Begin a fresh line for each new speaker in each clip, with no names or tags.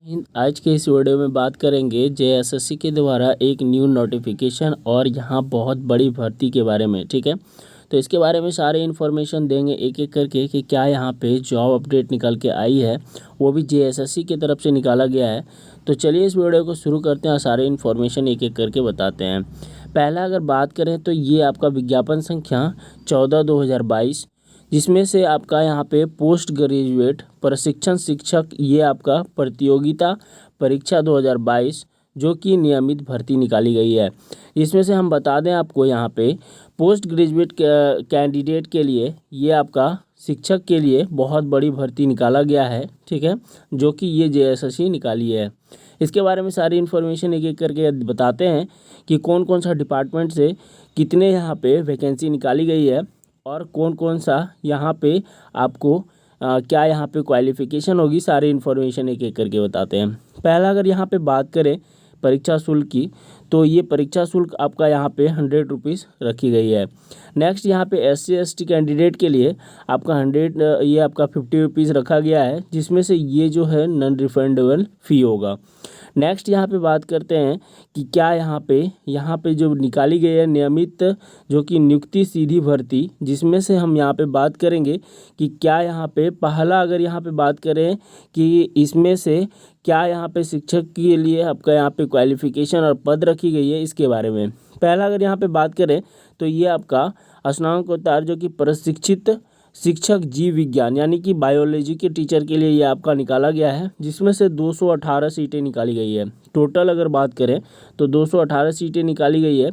आज के इस वीडियो में बात करेंगे जेएसएससी के द्वारा एक न्यू नोटिफिकेशन और यहाँ बहुत बड़ी भर्ती के बारे में। ठीक है, तो इसके बारे में सारे इन्फॉर्मेशन देंगे एक एक करके कि क्या यहाँ पे जॉब अपडेट निकल के आई है, वो भी जेएसएससी की तरफ से निकाला गया है। तो चलिए इस वीडियो को शुरू करते हैं, सारे इन्फॉर्मेशन एक एक करके बताते हैं। पहला अगर बात करें तो ये आपका विज्ञापन संख्या 14/2022, जिसमें से आपका यहाँ पे पोस्ट ग्रेजुएट प्रशिक्षण शिक्षक ये आपका प्रतियोगिता परीक्षा 2022 जो कि नियमित भर्ती निकाली गई है। इसमें से हम बता दें आपको यहाँ पे पोस्ट ग्रेजुएट कैंडिडेट के लिए ये आपका शिक्षक के लिए बहुत बड़ी भर्ती निकाला गया है। ठीक है, जो कि ये जेएसएससी निकाली है। इसके बारे में सारी इन्फॉर्मेशन एक एक करके बताते हैं कि कौन कौन सा डिपार्टमेंट से कितने यहाँ पे वैकेंसी निकाली गई है और कौन कौन सा यहाँ पे आपको क्या यहाँ पे क्वालिफ़िकेशन होगी, सारी इन्फॉर्मेशन एक एक करके बताते हैं। पहला अगर यहाँ पे बात करें परीक्षा शुल्क की, तो ये परीक्षा शुल्क आपका यहाँ पे 100 रुपीज़ रखी गई है। नेक्स्ट यहाँ पे SC/ST कैंडिडेट के लिए आपका 100 ये आपका 50 रुपीज़ रखा गया है, जिसमें से ये जो है नॉन रिफंडेबल फ़ी होगा। नेक्स्ट यहाँ पे बात करते हैं कि क्या यहाँ पे जो निकाली गई है नियमित जो कि नियुक्ति सीधी भर्ती, जिसमें से हम यहाँ पे बात करेंगे कि क्या यहाँ पे पहला अगर यहाँ पे बात करें कि इसमें से क्या यहाँ पे शिक्षक के लिए आपका यहाँ पे क्वालिफ़िकेशन और पद रखी गई है, इसके बारे में पहला अगर यहाँ पे बात करें तो ये आपका स्नातकोत्तर जो कि प्रशिक्षित शिक्षक जीव विज्ञान यानी कि बायोलॉजी के टीचर के लिए ये आपका निकाला गया है, जिसमें से 218 सीटें निकाली गई है। टोटल अगर बात करें तो 218 सीटें निकाली गई है।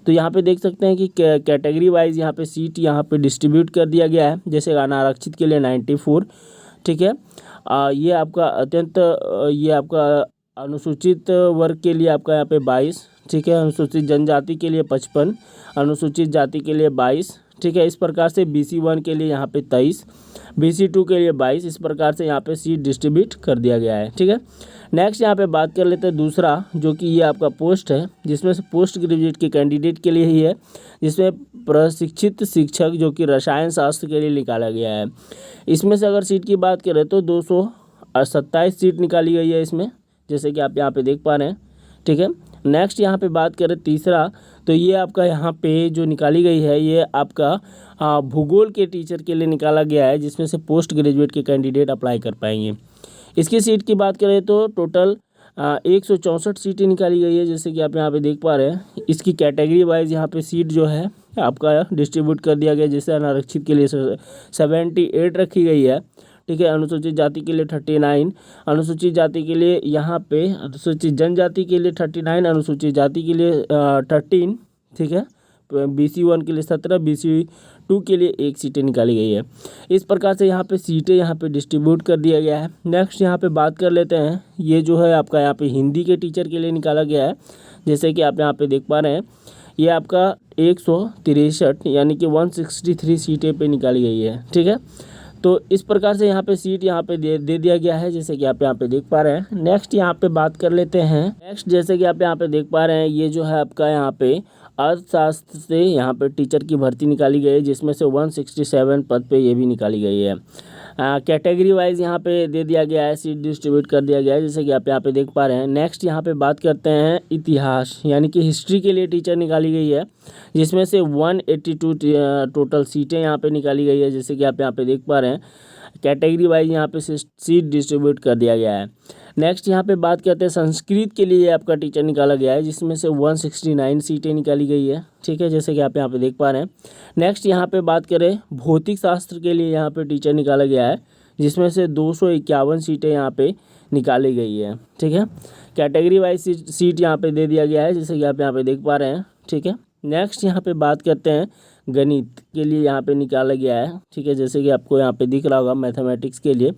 तो यहाँ पे देख सकते हैं कि कैटेगरी वाइज यहाँ पे सीट यहाँ पे डिस्ट्रीब्यूट कर दिया गया है। जैसे अनारक्षित के लिए 94, ठीक है, ये आपका अत्यंत ये आपका अनुसूचित वर्ग के लिए आपका यहाँ पे 22, ठीक है, अनुसूचित जनजाति के लिए 55, अनुसूचित जाति के लिए 22, ठीक है। इस प्रकार से BC1 के लिए यहाँ पे 23, BC2 के लिए 22, इस प्रकार से यहाँ पे सीट डिस्ट्रीब्यूट कर दिया गया है। ठीक है, नेक्स्ट यहाँ पे बात कर लेते हैं दूसरा, जो कि ये आपका पोस्ट है, जिसमें से पोस्ट ग्रेजुएट के कैंडिडेट के लिए ही है, जिसमें प्रशिक्षित शिक्षक जो कि रसायन शास्त्र के लिए निकाला गया है। इसमें से अगर सीट की बात करें तो 227 सीट निकाली गई है इसमें, जैसे कि आप यहाँ पे देख पा रहे हैं। ठीक है, नेक्स्ट यहाँ पे बात करें तीसरा, तो ये आपका यहाँ पे जो निकाली गई है ये आपका भूगोल के टीचर के लिए निकाला गया है, जिसमें से पोस्ट ग्रेजुएट के कैंडिडेट अप्लाई कर पाएंगे। इसकी सीट की बात करें तो टोटल 164 सीटें निकाली गई है, जैसे कि आप यहाँ पे देख पा रहे हैं। इसकी कैटेगरी वाइज यहाँ पे सीट जो है आपका डिस्ट्रीब्यूट कर दिया गया, जैसे अनारक्षित के लिए 78 रखी गई है, ठीक है, अनुसूचित जाति के लिए 39, अनुसूचित जाति के लिए यहाँ पे अनुसूचित जनजाति के लिए 39, अनुसूचित जाति के लिए 13, ठीक है, BC1 के लिए 17, BC2 के लिए 1 सीटें निकाली गई है। इस प्रकार से यहाँ पे सीटें यहाँ पे डिस्ट्रीब्यूट कर दिया गया है। नेक्स्ट यहाँ पे बात कर लेते हैं, ये जो है आपका यहाँ पे हिंदी के टीचर के लिए निकाला गया है, जैसे कि आप यहाँ पे देख पा रहे हैं। ये आपका 163 यानी कि 163 सीटें पे निकाली गई है। ठीक है, तो इस प्रकार से यहाँ पे सीट यहाँ पे दे दिया गया है, जैसे कि आप यहाँ पे देख पा रहे हैं। नेक्स्ट यहाँ पे बात कर लेते हैं। नेक्स्ट जैसे कि आप यहाँ पे देख पा रहे हैं, ये जो है आपका यहाँ पे अर्थशास्त्र से यहाँ पे टीचर की भर्ती निकाली गई है, जिसमें से 167 पद पे ये भी निकाली गई है। कैटेगरी वाइज यहाँ पे दे दिया गया है, सीट डिस्ट्रीब्यूट कर दिया गया है, जैसे कि आप यहाँ पे देख पा रहे हैं। नेक्स्ट यहाँ पे बात करते हैं इतिहास यानी कि हिस्ट्री के लिए टीचर निकाली गई है, जिसमें से 182 टोटल सीटें यहाँ पे निकाली गई है, जैसे कि आप यहाँ पे देख पा रहे हैं। कैटेगरी वाइज यहाँ पे सीट डिस्ट्रीब्यूट कर दिया गया है। नेक्स्ट यहाँ पे बात करते हैं संस्कृत के लिए आपका टीचर निकाला गया है, जिसमें से 169 सीटें निकाली गई है, ठीक है, जैसे कि आप यहाँ पे देख पा रहे हैं। नेक्स्ट यहाँ पे बात करें भौतिक शास्त्र के लिए यहाँ पे टीचर निकाला गया है, जिसमें से 251 सीटें यहाँ पे निकाली गई है। ठीक है, कैटेगरी वाइज सीट यहाँ पे दे दिया गया है, जैसे कि आप यहाँ पे देख पा रहे हैं। ठीक है, नेक्स्ट यहाँ पे बात करते हैं गणित के लिए यहाँ पे निकाला गया है, ठीक है, जैसे कि आपको यहाँ पे दिख रहा होगा मैथमेटिक्स के लिए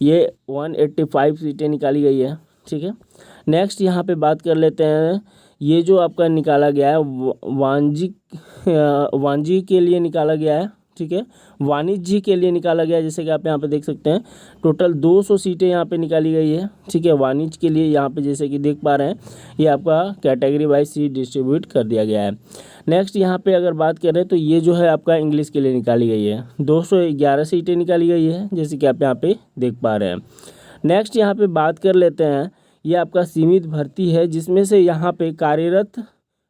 ये 185 सीटें निकाली गई है। ठीक है, नेक्स्ट यहाँ पे बात कर लेते हैं, ये जो आपका निकाला गया है वाणिज्य के लिए निकाला गया है, ठीक है, वाणिज्य के लिए निकाला गया है, जैसे कि आप यहाँ पे देख सकते हैं। टोटल 200 सीटें यहाँ पे निकाली गई है, ठीक है, वाणिज्य के लिए यहाँ पे जैसे कि देख पा रहे हैं, ये आपका कैटेगरी वाइज सीट डिस्ट्रीब्यूट कर दिया गया है। नेक्स्ट यहाँ पे अगर बात करें तो ये जो है आपका इंग्लिश के लिए निकाली गई है, 211 सीटें निकाली गई है, जैसे कि आप यहाँ पे देख पा रहे हैं। नेक्स्ट यहाँ पे बात कर लेते हैं, ये आपका सीमित भर्ती है जिसमें से यहाँ पे कार्यरत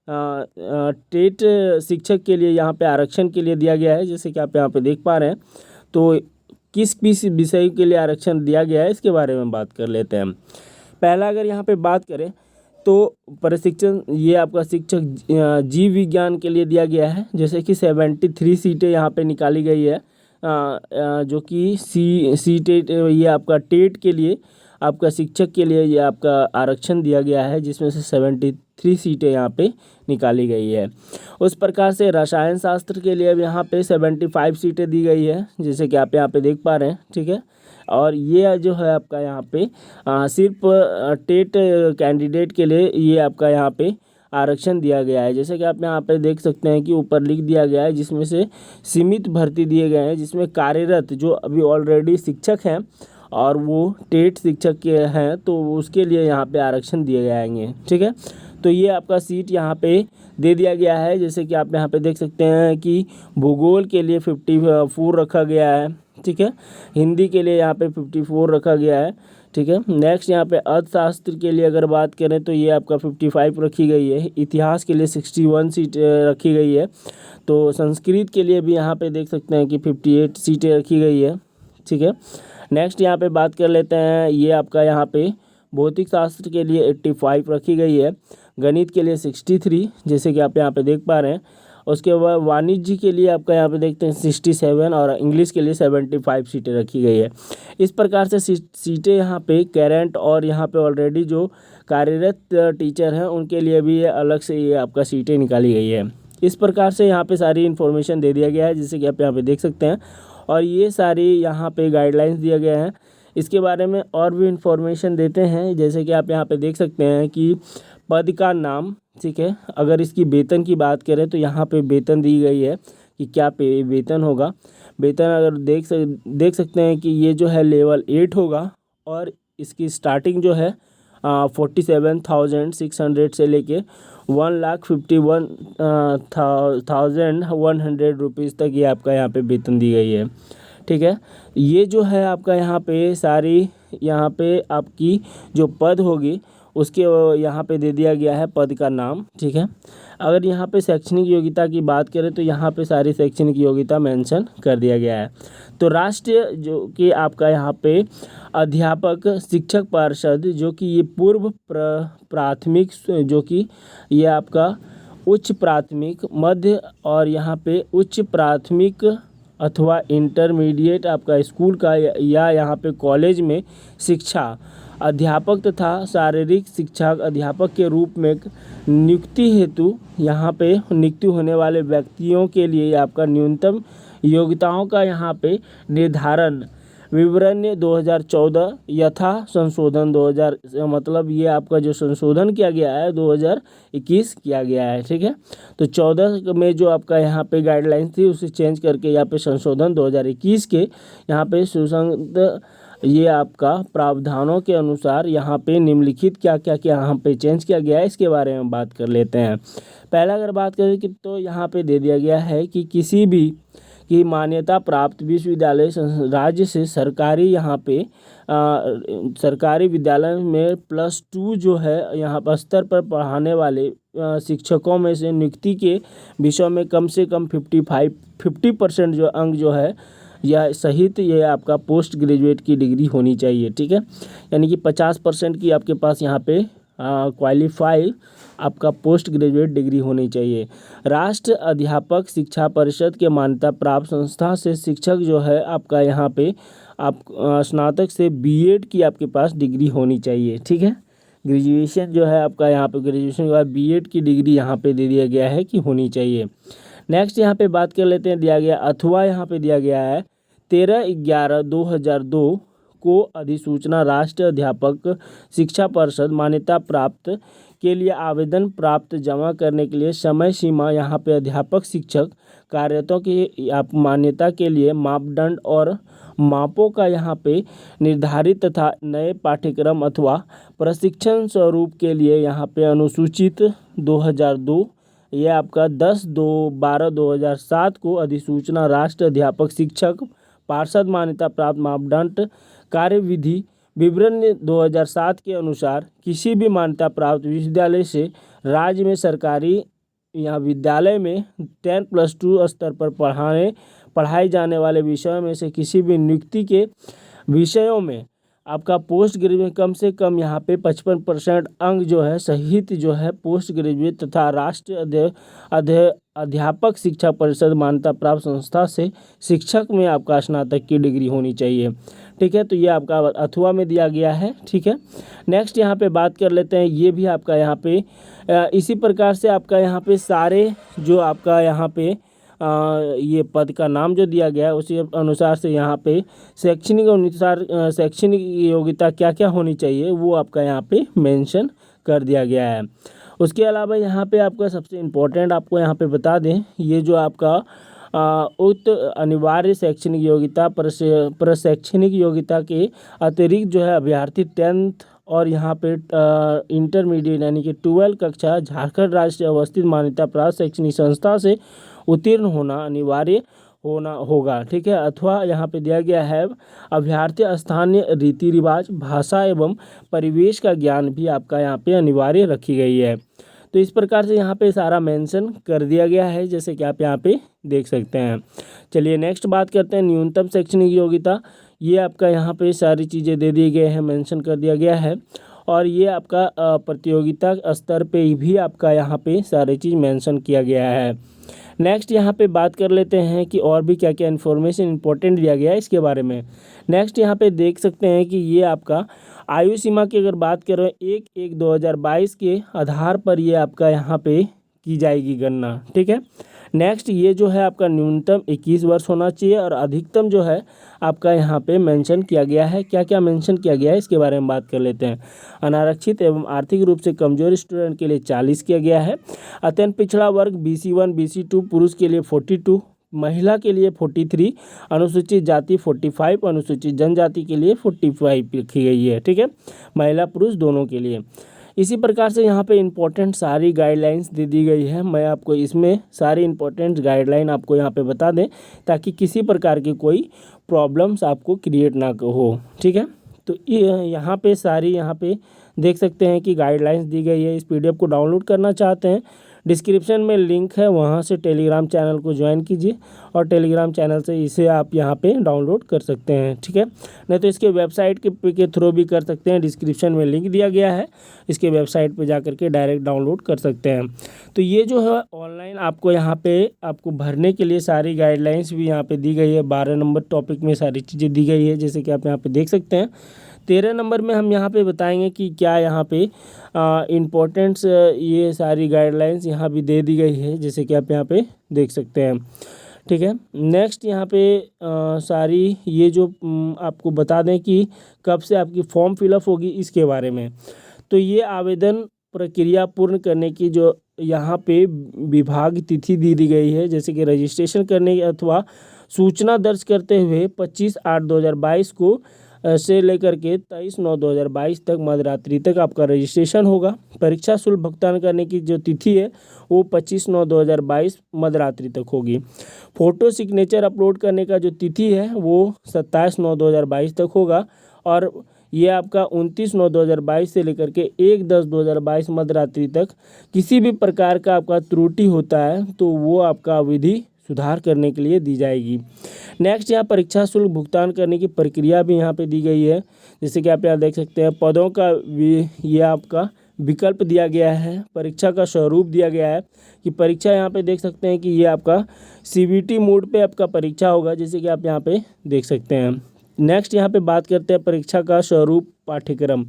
टेट शिक्षक के लिए यहाँ पे आरक्षण के लिए दिया गया है, जैसे कि आप यहाँ पे देख पा रहे हैं। तो किस विषय के लिए आरक्षण दिया गया है इसके बारे में बात कर लेते हैं। पहला अगर यहाँ पे बात करें तो प्रशिक्षण, ये आपका शिक्षक जीव विज्ञान के लिए दिया गया है, जैसे कि 73 सीटें यहाँ पे निकाली गई है, जो कि सी टेट, ये आपका टेट के लिए आपका शिक्षक के लिए ये आपका आरक्षण दिया गया है, जिसमें से 73 सीटें यहाँ पे निकाली गई है। उस प्रकार से रसायन शास्त्र के लिए अब यहाँ पे 75 सीटें दी गई है, जैसे कि आप यहाँ पे देख पा रहे हैं, ठीक है। और ये जो है आपका यहाँ पे सिर्फ टेट कैंडिडेट के लिए ये आपका यहाँ पे आरक्षण दिया गया है, जैसे कि आप यहाँ पे देख सकते हैं कि ऊपर लिख दिया गया है, जिसमें से सीमित भर्ती दिए गए हैं, जिसमें कार्यरत जो अभी ऑलरेडी शिक्षक हैं और वो टेट शिक्षक के हैं, तो उसके लिए यहाँ पे आरक्षण दिए जाएंगे, ठीक है। तो ये आपका सीट यहाँ पे दे दिया गया है, जैसे कि आप यहाँ पे देख सकते हैं कि भूगोल के लिए 54 रखा गया है, ठीक है। हिंदी के लिए यहाँ पे 54 रखा गया है, ठीक है। नेक्स्ट यहाँ पे अर्थशास्त्र के लिए अगर बात करें तो ये आपका 55 रखी गई है। इतिहास के लिए 61 सीट रखी गई है। तो संस्कृत के लिए भी यहाँ पे देख सकते हैं कि 58 सीटें रखी गई है, ठीक है। नेक्स्ट यहाँ पे बात कर लेते हैं, ये आपका यहाँ पे भौतिक शास्त्र के लिए 85 रखी गई है, गणित के लिए 63, जैसे कि आप यहाँ पे देख पा रहे हैं। उसके बाद वाणिज्य के लिए आपका यहाँ पे देखते हैं 67 और इंग्लिश के लिए 75 सीटें रखी गई है। इस प्रकार से सीटें यहाँ पे करेंट और यहाँ पे ऑलरेडी जो कार्यरत टीचर हैं उनके लिए भी ये अलग से ये आपका सीटें निकाली गई है। इस प्रकार से यहाँ पे सारी इन्फॉर्मेशन दे दिया गया है, जैसे कि आप यहाँ पे देख सकते हैं, और ये सारी यहाँ पे गाइडलाइंस दिए गए हैं। इसके बारे में और भी इन्फॉर्मेशन देते हैं, जैसे कि आप यहाँ पे देख सकते हैं कि पद का नाम, ठीक है। अगर इसकी वेतन की बात करें तो यहाँ पे वेतन दी गई है कि क्या वेतन होगा। वेतन अगर देख सकते हैं कि ये जो है लेवल 8 होगा और इसकी स्टार्टिंग जो है 47,600 से लेके 1,51,100 रुपीज़ तक ये आपका यहाँ पे वेतन दी गई है, ठीक है। ये जो है आपका यहाँ पे सारी यहाँ पे आपकी जो पद होगी उसके यहाँ पे दे दिया गया है पद का नाम, ठीक है। अगर यहाँ पे शैक्षणिक योग्यता की बात करें तो यहाँ पे सारी शैक्षणिक योग्यता मेंशन कर दिया गया है। तो राष्ट्रीय जो कि आपका यहाँ पे अध्यापक शिक्षक पार्षद, जो कि ये पूर्व प्राथमिक, जो कि ये आपका उच्च प्राथमिक, मध्य और यहाँ पे उच्च प्राथमिक अथवा इंटरमीडिएट आपका स्कूल का या यहाँ पे कॉलेज में शिक्षा अध्यापक तथा शारीरिक शिक्षा अध्यापक के रूप में नियुक्ति हेतु यहाँ पे नियुक्ति होने वाले व्यक्तियों के लिए आपका न्यूनतम योग्यताओं का यहाँ पे निर्धारण विवरण 2014 यथा संशोधन 2000, मतलब ये आपका जो संशोधन किया गया है 2021 किया गया है, ठीक है। तो 14 में जो आपका यहाँ पे गाइडलाइंस थी उसे चेंज करके यहाँ पे संशोधन 2021 के यहाँ पे सुसंगत ये आपका प्रावधानों के अनुसार यहाँ पे निम्नलिखित क्या क्या क्या यहाँ पे चेंज किया गया है इसके बारे में बात कर लेते हैं। पहला अगर बात करें कि तो यहाँ पे दे दिया गया है कि किसी भी की मान्यता प्राप्त विश्वविद्यालय राज्य से सरकारी यहाँ पे सरकारी विद्यालय में +2 जो है यहाँ पर स्तर पर पढ़ाने वाले शिक्षकों में से नियुक्ति के विषय में कम से कम 50% जो अंक जो है या सहित ये आपका पोस्ट ग्रेजुएट की डिग्री होनी चाहिए, ठीक है। यानी कि 50% की आपके पास यहाँ पे क्वालिफाई आपका पोस्ट ग्रेजुएट डिग्री होनी चाहिए। राष्ट्र अध्यापक शिक्षा परिषद के मान्यता प्राप्त संस्था से शिक्षक जो है आपका यहाँ पे आप स्नातक से बीएड की आपके पास डिग्री होनी चाहिए, ठीक है। ग्रेजुएशन जो है आपका यहाँ पे ग्रेजुएशन के बाद बीएड की डिग्री यहाँ पे दे दिया गया है कि होनी चाहिए। नेक्स्ट यहाँ पे बात कर लेते हैं, दिया गया अथवा यहाँ पे दिया गया है 13/11/2002 को अधिसूचना राष्ट्रीय अध्यापक शिक्षा परिषद मान्यता प्राप्त के लिए आवेदन प्राप्त जमा करने के लिए समय सीमा यहाँ पे अध्यापक शिक्षक कार्यरतों की आप मान्यता के लिए मापदंड और मापों का यहाँ पे निर्धारित तथा नए पाठ्यक्रम अथवा प्रशिक्षण स्वरूप के लिए यहाँ पे अनुसूचित 2002 ये आपका 10/12/2007 को अधिसूचना राष्ट्रीय अध्यापक शिक्षक पार्षद मान्यता प्राप्त मापदंड कार्यविधि विवरण 2007 के अनुसार किसी भी मान्यता प्राप्त विश्वविद्यालय से राज्य में सरकारी या विद्यालय में 10+2 स्तर पर पढ़ाए जाने वाले विषयों में से किसी भी नियुक्ति के विषयों में आपका पोस्ट ग्रेजुएट कम से कम यहाँ पे 55% अंक जो है सहित जो है पोस्ट ग्रेजुएट तथा राष्ट्रीय अध्यापक शिक्षा परिषद मान्यता प्राप्त संस्था से शिक्षक में आपका स्नातक की डिग्री होनी चाहिए। ठीक है, तो ये आपका अथवा में दिया गया है। ठीक है, नेक्स्ट यहाँ पे बात कर लेते हैं, ये भी आपका यहाँ पे इसी प्रकार से आपका यहाँ पे सारे जो आपका यहाँ पे ये पद का नाम जो दिया गया है उसी अनुसार से यहाँ पे शैक्षणिक अनुसार शैक्षणिक योग्यता क्या क्या होनी चाहिए वो आपका यहाँ पे मेंशन कर दिया गया है। उसके अलावा यहाँ पे आपका सबसे इम्पोर्टेंट आपको यहाँ पे बता दें, ये जो आपका उक्त अनिवार्य शैक्षणिक योग्यता प्रशैक्षणिक योग्यता के अतिरिक्त जो है अभ्यर्थी 10th और यहाँ पे इंटरमीडिएट यानी कि 12 कक्षा झारखंड राज्य से अवस्थित मान्यता प्राप्त शैक्षणिक संस्था से उत्तीर्ण होना अनिवार्य होना होगा। ठीक है, अथवा यहाँ पे दिया गया है अभ्यर्थी स्थानीय रीति रिवाज भाषा एवं परिवेश का ज्ञान भी आपका यहाँ पे अनिवार्य रखी गई है। तो इस प्रकार से यहाँ पे सारा मेंशन कर दिया गया है जैसे कि आप यहाँ पे देख सकते हैं। चलिए नेक्स्ट बात करते हैं न्यूनतम शैक्षणिक योग्यता। ये आपका यहाँ पे सारी चीज़ें दे दिए गए हैं, मेंशन कर दिया गया है और ये आपका प्रतियोगिता स्तर पे भी आपका यहाँ पे सारी चीज़ मेंशन किया गया है। नेक्स्ट यहाँ पे बात कर लेते हैं कि और भी क्या क्या इन्फॉर्मेशन इंपॉर्टेंट दिया गया है इसके बारे में। नेक्स्ट यहाँ पे देख सकते हैं कि ये आपका आयु सीमा की अगर बात करें 1/1/2022 के आधार पर ये आपका यहाँ पे की जाएगी गणना। ठीक है, नेक्स्ट ये जो है आपका न्यूनतम 21 वर्ष होना चाहिए और अधिकतम जो है आपका यहाँ पे मेंशन किया गया है। क्या क्या मेंशन किया गया है इसके बारे में बात कर लेते हैं। अनारक्षित एवं आर्थिक रूप से कमजोर स्टूडेंट के लिए 40 किया गया है। अत्यंत पिछड़ा वर्ग BC1 BC2 पुरुष के लिए 42, महिला के लिए 43, अनुसूचित जाति 45, अनुसूचित जनजाति के लिए 45 लिखी गई है। ठीक है, महिला पुरुष दोनों के लिए। इसी प्रकार से यहाँ पे इम्पोर्टेंट सारी गाइडलाइंस दे दी गई है। मैं आपको इसमें सारी इम्पोर्टेंट गाइडलाइन आपको यहाँ पे बता दें ताकि किसी प्रकार की कोई प्रॉब्लम्स आपको क्रिएट ना हो। ठीक है, तो यहाँ पे सारी यहाँ पे देख सकते हैं कि गाइडलाइंस दी गई है। इस PDF को डाउनलोड करना चाहते हैं डिस्क्रिप्शन में लिंक है, वहाँ से टेलीग्राम चैनल को ज्वाइन कीजिए और टेलीग्राम चैनल से इसे आप यहाँ पे डाउनलोड कर सकते हैं। ठीक है, नहीं तो इसके वेबसाइट के थ्रू भी कर सकते हैं, डिस्क्रिप्शन में लिंक दिया गया है, इसके वेबसाइट पे जा करके डायरेक्ट डाउनलोड कर सकते हैं। तो ये जो है ऑनलाइन आपको यहाँ पे आपको भरने के लिए सारी गाइडलाइंस भी यहाँ पे दी गई है। 12 नंबर टॉपिक में सारी चीज़ें दी गई है जैसे कि आप यहाँ पे देख सकते हैं। 13 नंबर में हम यहाँ पे बताएंगे कि क्या यहाँ पे इम्पोर्टेंट्स ये सारी गाइडलाइंस यहाँ भी दे दी गई है जैसे कि आप यहाँ पे देख सकते हैं। ठीक है, नेक्स्ट यहाँ पे सारी ये जो आपको बता दें कि कब से आपकी फॉर्म फिलअप होगी इसके बारे में। तो ये आवेदन प्रक्रिया पूर्ण करने की जो यहाँ पे विभाग तिथि दी गई है जैसे कि रजिस्ट्रेशन करने अथवा सूचना दर्ज करते हुए 25/8/2022 को से लेकर के 23/9/2022 तक मध्यरात्रि तक आपका रजिस्ट्रेशन होगा। परीक्षा शुल्क भुगतान करने की जो तिथि है वो 25/9/2022 मध्यरात्रि तक होगी। फ़ोटो सिग्नेचर अपलोड करने का जो तिथि है वो 27/9/2022 तक होगा और ये आपका 29/9/2022 से लेकर के 1/10/2022 मध्यरात्रि तक किसी भी प्रकार का आपका त्रुटि होता है तो वो आपका अवधि सुधार करने के लिए दी जाएगी। नेक्स्ट यहाँ परीक्षा शुल्क भुगतान करने की प्रक्रिया भी यहाँ पे दी गई है जैसे कि आप यहाँ देख सकते हैं। पदों का ये आपका विकल्प दिया गया है, परीक्षा का स्वरूप दिया गया है कि परीक्षा यहाँ पे देख सकते हैं कि ये आपका CBT मोड पे आपका परीक्षा होगा जैसे कि आप यहाँ पे देख सकते हैं। नेक्स्ट यहाँ पे बात करते हैं परीक्षा का स्वरूप पाठ्यक्रम,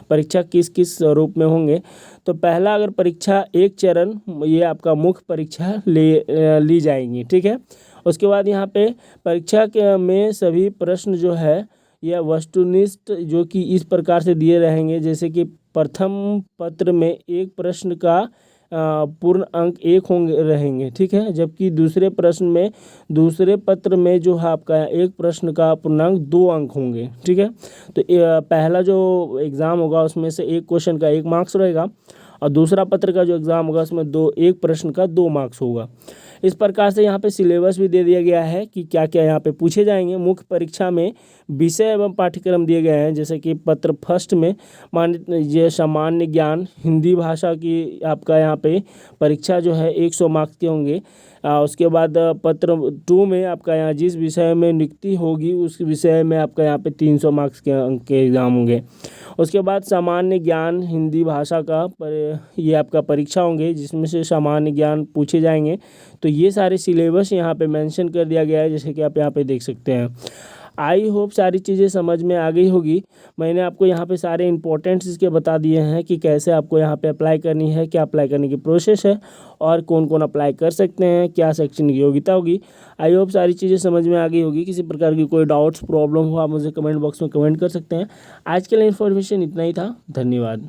परीक्षा किस किस स्वरूप में होंगे। तो पहला अगर परीक्षा एक चरण ये आपका मुख्य परीक्षा ली जाएंगी। ठीक है, उसके बाद यहाँ पे परीक्षा के में सभी प्रश्न जो है यह वस्तुनिष्ठ जो कि इस प्रकार से दिए रहेंगे जैसे कि प्रथम पत्र में एक प्रश्न का पूर्ण अंक 1 होंगे रहेंगे। ठीक है, जबकि दूसरे पत्र में जो है आपका एक प्रश्न का पूर्णांक 2 अंक होंगे। ठीक है, तो पहला जो एग्ज़ाम होगा उसमें से एक क्वेश्चन का 1 मार्क्स रहेगा और दूसरा पत्र का जो एग्ज़ाम होगा उसमें एक प्रश्न का 2 मार्क्स होगा। इस प्रकार से यहाँ पे सिलेबस भी दे दिया गया है कि क्या क्या यहाँ पे पूछे जाएंगे। मुख्य परीक्षा में विषय एवं पाठ्यक्रम दिए गए हैं, जैसे कि पत्र फर्स्ट में ये सामान्य ज्ञान हिंदी भाषा की आपका यहाँ पे परीक्षा जो है 100 मार्क्स के होंगे। उसके बाद पत्र 2 में आपका यहाँ जिस विषय में नियुक्ति होगी उस विषय में आपका यहाँ पे 300 मार्क्स के अंक के एग्ज़ाम होंगे। उसके बाद सामान्य ज्ञान हिंदी भाषा का ये आपका परीक्षा होंगे, जिसमें से सामान्य ज्ञान पूछे जाएंगे। तो ये सारे सिलेबस यहाँ पे मेंशन कर दिया गया है, जैसे कि आप यहाँ पे देख सकते हैं। आई होप सारी चीज़ें समझ में आ गई होगी। मैंने आपको यहाँ पे सारे इंपॉर्टेंट्स इसके बता दिए हैं कि कैसे आपको यहाँ पे अप्लाई करनी है, क्या अप्लाई करने की प्रोसेस है और कौन कौन अप्लाई कर सकते हैं, क्या शैक्षणिक योग्यता होगी। आई होप सारी चीज़ें समझ में आ गई होगी। किसी प्रकार की कोई डाउट्स प्रॉब्लम हो आप मुझे कमेंट बॉक्स में कमेंट कर सकते हैं। आज के लिए इन्फॉर्मेशन इतना ही था। धन्यवाद।